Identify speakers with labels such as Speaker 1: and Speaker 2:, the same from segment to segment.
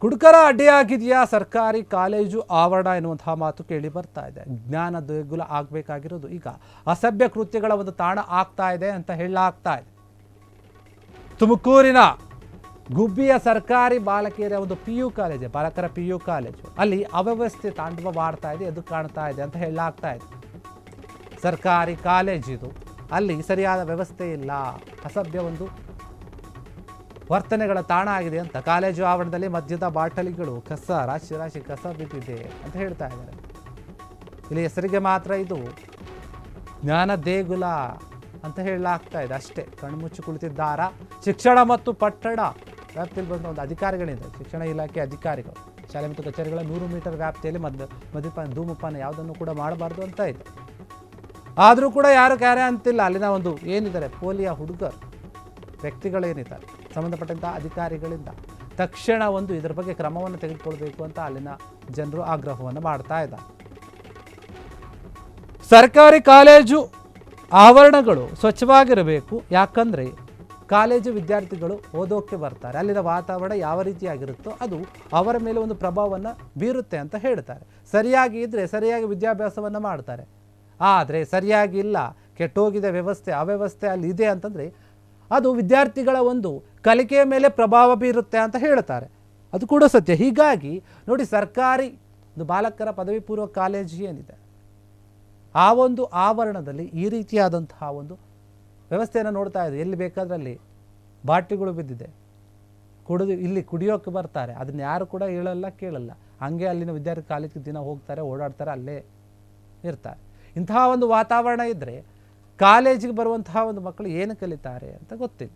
Speaker 1: ಕುಡುಕರ ಅಡ್ಡಿಯಾಗಿದೆಯಾ ಸರ್ಕಾರಿ ಕಾಲೇಜು ಆವರಣ ಎನ್ನುವಂತಹ ಮಾತು ಕೇಳಿ ಬರ್ತಾ ಇದೆ. ಜ್ಞಾನ ದೇಗುಲ ಆಗಬೇಕಾಗಿರೋದು ಈಗ ಅಸಭ್ಯ ಕೃತ್ಯಗಳ ಒಂದು ತಾಣ ಆಗ್ತಾ ಇದೆ ಅಂತ ಹೇಳಲಾಗ್ತಾ ಇದೆ. ತುಮಕೂರಿನ ಗುಬ್ಬಿಯ ಸರ್ಕಾರಿ ಬಾಲಕಿಯರ ಒಂದು PU ಕಾಲೇಜು, ಬಾಲಕರ PU ಕಾಲೇಜು, ಅಲ್ಲಿ ಅವ್ಯವಸ್ಥೆ ತಾಂಡವವಾಡ್ತಾ ಇದೆ, ಎದ್ದು ಕಾಣ್ತಾ ಇದೆ ಅಂತ ಹೇಳಲಾಗ್ತಾ ಇದೆ. ಸರ್ಕಾರಿ ಕಾಲೇಜಿದು, ಅಲ್ಲಿ ಸರಿಯಾದ ವ್ಯವಸ್ಥೆ ಇಲ್ಲ, ಅಸಭ್ಯ ಒಂದು ವರ್ತನೆಗಳ ತಾಣ ಆಗಿದೆ ಅಂತ ಕಾಲೇಜು ಆವರಣದಲ್ಲಿ ಮದ್ಯದ ಬಾಟಲಿಗಳು, ಕಸ, ರಾಶಿ ರಾಶಿ ಕಸ ಬಿದ್ದಿದೆ ಅಂತ ಹೇಳ್ತಾ ಇದ್ದಾರೆ. ಇಲ್ಲಿ ಹೆಸರಿಗೆ ಮಾತ್ರ ಇದು ಜ್ಞಾನ ದೇಗುಲ ಅಂತ ಹೇಳಲಾಗ್ತಾ ಇದೆ ಅಷ್ಟೇ. ಕಣ್ಮುಚ್ಚಿ ಕುಳಿತಿದ್ದಾರ ಶಿಕ್ಷಣ ಮತ್ತು ಪಟ್ಟಣ ವ್ಯಾಪ್ತಿಯಲ್ಲಿ ಬಂದ ಒಂದು ಅಧಿಕಾರಿಗಳಿಂದ, ಶಿಕ್ಷಣ ಇಲಾಖೆ ಅಧಿಕಾರಿಗಳು, ಶಾಲೆ ಮತ್ತು ಕಚೇರಿಗಳ 100 ಮೀಟರ್ ವ್ಯಾಪ್ತಿಯಲ್ಲಿ ಮದ್ಯಪಾನ ಧೂಮಪಾನ ಯಾವುದನ್ನು ಕೂಡ ಮಾಡಬಾರ್ದು ಅಂತ ಇದೆ. ಆದರೂ ಕೂಡ ಯಾರು ಕ್ಯಾರೆ ಅಂತಿಲ್ಲ. ಅಲ್ಲಿನ ಒಂದು ಏನಿದ್ದಾರೆ ಪೋಲಿಯ ಹುಡುಗರು ವ್ಯಕ್ತಿಗಳೇನಿದ್ದಾರೆ ಸಂಬಂಧಪಟ್ಟಂಥ ಅಧಿಕಾರಿಗಳಿಂದ ತಕ್ಷಣ ಒಂದು ಇದರ ಬಗ್ಗೆ ಕ್ರಮವನ್ನು ತೆಗೆದುಕೊಳ್ಬೇಕು ಅಂತ ಅಲ್ಲಿನ ಜನರು ಆಗ್ರಹವನ್ನು ಮಾಡ್ತಾ ಇದ್ದಾರೆ. ಸರ್ಕಾರಿ ಕಾಲೇಜು ಆವರಣಗಳು ಸ್ವಚ್ಛವಾಗಿರಬೇಕು. ಯಾಕಂದರೆ ಕಾಲೇಜು ವಿದ್ಯಾರ್ಥಿಗಳು ಓದೋಕ್ಕೆ ಬರ್ತಾರೆ, ಅಲ್ಲಿನ ವಾತಾವರಣ ಯಾವ ರೀತಿಯಾಗಿರುತ್ತೋ ಅದು ಅವರ ಮೇಲೆ ಒಂದು ಪ್ರಭಾವವನ್ನು ಬೀರುತ್ತೆ ಅಂತ ಹೇಳ್ತಾರೆ. ಸರಿಯಾಗಿ ಇದ್ದರೆ ಸರಿಯಾಗಿ ವಿದ್ಯಾಭ್ಯಾಸವನ್ನು ಮಾಡ್ತಾರೆ. ಆದರೆ ಸರಿಯಾಗಿ ಇಲ್ಲ, ಕೆಟ್ಟೋಗಿದೆ ವ್ಯವಸ್ಥೆ, ಅವ್ಯವಸ್ಥೆ ಅಲ್ಲಿ ಇದೆ ಅಂತಂದರೆ ಅದು ವಿದ್ಯಾರ್ಥಿಗಳ ಒಂದು ಕಲಿಕೆಯ ಮೇಲೆ ಪ್ರಭಾವ ಬೀರುತ್ತೆ ಅಂತ ಹೇಳ್ತಾರೆ. ಅದು ಕೂಡ ಸತ್ಯ. ಹೀಗಾಗಿ ನೋಡಿ, ಸರ್ಕಾರಿ ಒಂದು ಬಾಲಕರ ಪದವಿ ಪೂರ್ವ ಕಾಲೇಜು ಏನಿದೆ ಆ ಒಂದು ಆವರಣದಲ್ಲಿ ಈ ರೀತಿಯಾದಂತಹ ಒಂದು ವ್ಯವಸ್ಥೆಯನ್ನು ನೋಡ್ತಾ ಇದೆ. ಎಲ್ಲಿ ಬೇಕಾದ್ರಲ್ಲಿ ಬಾಟಿಗಳು ಬಿದ್ದಿದೆ, ಇಲ್ಲಿ ಕುಡಿಯೋಕ್ಕೆ ಬರ್ತಾರೆ, ಅದನ್ನ ಯಾರು ಕೂಡ ಹೇಳಲ್ಲ ಕೇಳಲ್ಲ. ಹಂಗೆ ಅಲ್ಲಿನ ವಿದ್ಯಾರ್ಥಿ ಕಾಲೇಜಿಗೆ ದಿನ ಹೋಗ್ತಾರೆ, ಓಡಾಡ್ತಾರೆ, ಅಲ್ಲೇ ಇರ್ತಾರೆ. ಇಂತಹ ಒಂದು ವಾತಾವರಣ ಇದ್ದರೆ ಕಾಲೇಜಿಗೆ ಬರುವಂತಹ ಒಂದು ಮಕ್ಕಳು ಏನು ಕಲಿತಾರೆ ಅಂತ ಗೊತ್ತಿಲ್ಲ.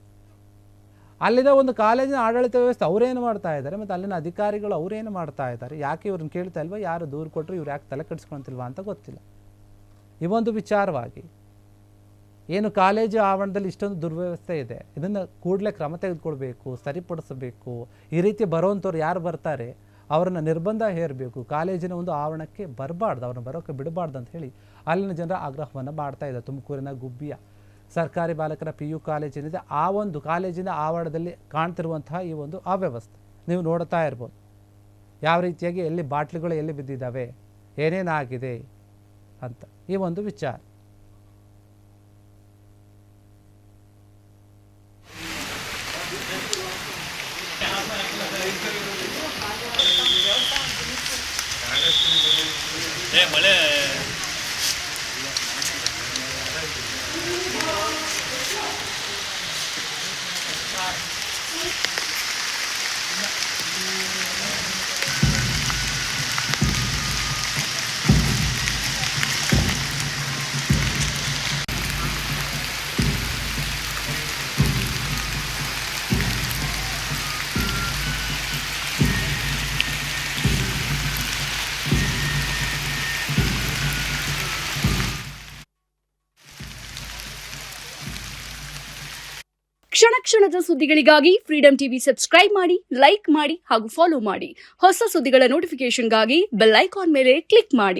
Speaker 1: ಅಲ್ಲಿನ ಒಂದು ಕಾಲೇಜಿನ ಆಡಳಿತ ವ್ಯವಸ್ಥೆ ಅವರೇನು ಮಾಡ್ತಾ ಇದ್ದಾರೆ, ಮತ್ತು ಅಲ್ಲಿನ ಅಧಿಕಾರಿಗಳು ಅವರೇನು ಮಾಡ್ತಾ ಇದ್ದಾರೆ, ಯಾಕೆ ಇವ್ರನ್ನ ಕೇಳ್ತಾ ಇಲ್ವಾ, ಯಾರು ದೂರು ಕೊಟ್ಟರು ಇವ್ರು ಯಾಕೆ ತಲೆ ಕೆಡಿಸ್ಕೊಳ್ತಿಲ್ವಾ ಅಂತ ಗೊತ್ತಿಲ್ಲ. ಈ ಒಂದು ವಿಚಾರವಾಗಿ ಏನು ಕಾಲೇಜು ಆವರಣದಲ್ಲಿ ಇಷ್ಟೊಂದು ದುರ್ವ್ಯವಸ್ಥೆ ಇದೆ, ಇದನ್ನು ಕೂಡಲೇ ಕ್ರಮ ತೆಗೆದುಕೊಳ್ಬೇಕು, ಸರಿಪಡಿಸಬೇಕು. ಈ ರೀತಿ ಬರೋವಂಥವ್ರು ಯಾರು ಬರ್ತಾರೆ ಅವರನ್ನು ನಿರ್ಬಂಧ ಹೇರಬೇಕು, ಕಾಲೇಜಿನ ಒಂದು ಆವರಣಕ್ಕೆ ಬರಬಾರ್ದು, ಅವ್ರನ್ನ ಬರೋಕ್ಕೆ ಬಿಡಬಾರ್ದು ಅಂತ ಹೇಳಿ ಅಲ್ಲಿನ ಜನರ ಆಗ್ರಹವನ್ನು ಮಾಡ್ತಾ ಇದೆ. ತುಮಕೂರಿನ ಗುಬ್ಬಿಯ ಸರ್ಕಾರಿ ಬಾಲಕರ PU ಕಾಲೇಜಿನಿದೆ, ಆ ಒಂದು ಕಾಲೇಜಿನ ಆವರಣದಲ್ಲಿ ಕಾಣ್ತಿರುವಂತಹ ಈ ಒಂದು ಅವ್ಯವಸ್ಥೆ ನೀವು ನೋಡ್ತಾ ಇರ್ಬೋದು. ಯಾವ ರೀತಿಯಾಗಿ ಎಲ್ಲಿ ಬಾಟ್ಲಿಗಳು ಎಲ್ಲಿ ಬಿದ್ದಿದ್ದಾವೆ, ಏನೇನಾಗಿದೆ ಅಂತ ಈ ಒಂದು ವಿಚಾರ.
Speaker 2: ಮಳೆ
Speaker 3: ಕ್ಷಣ ಕ್ಷಣದ ಸುದ್ದಿಗಳಿಗಾಗಿ ಫ್ರೀಡಂ ಟಿವಿ ಸಬ್ಸ್ಕ್ರೈಬ್ ಮಾಡಿ, ಲೈಕ್ ಮಾಡಿ ಹಾಗೂ ಫಾಲೋ ಮಾಡಿ. ಹೊಸ ಸುದ್ದಿಗಳ ನೋಟಿಫಿಕೇಶನ್ಗಾಗಿ ಬೆಲ್ ಐಕಾನ್ ಮೇಲೆ ಕ್ಲಿಕ್ ಮಾಡಿ.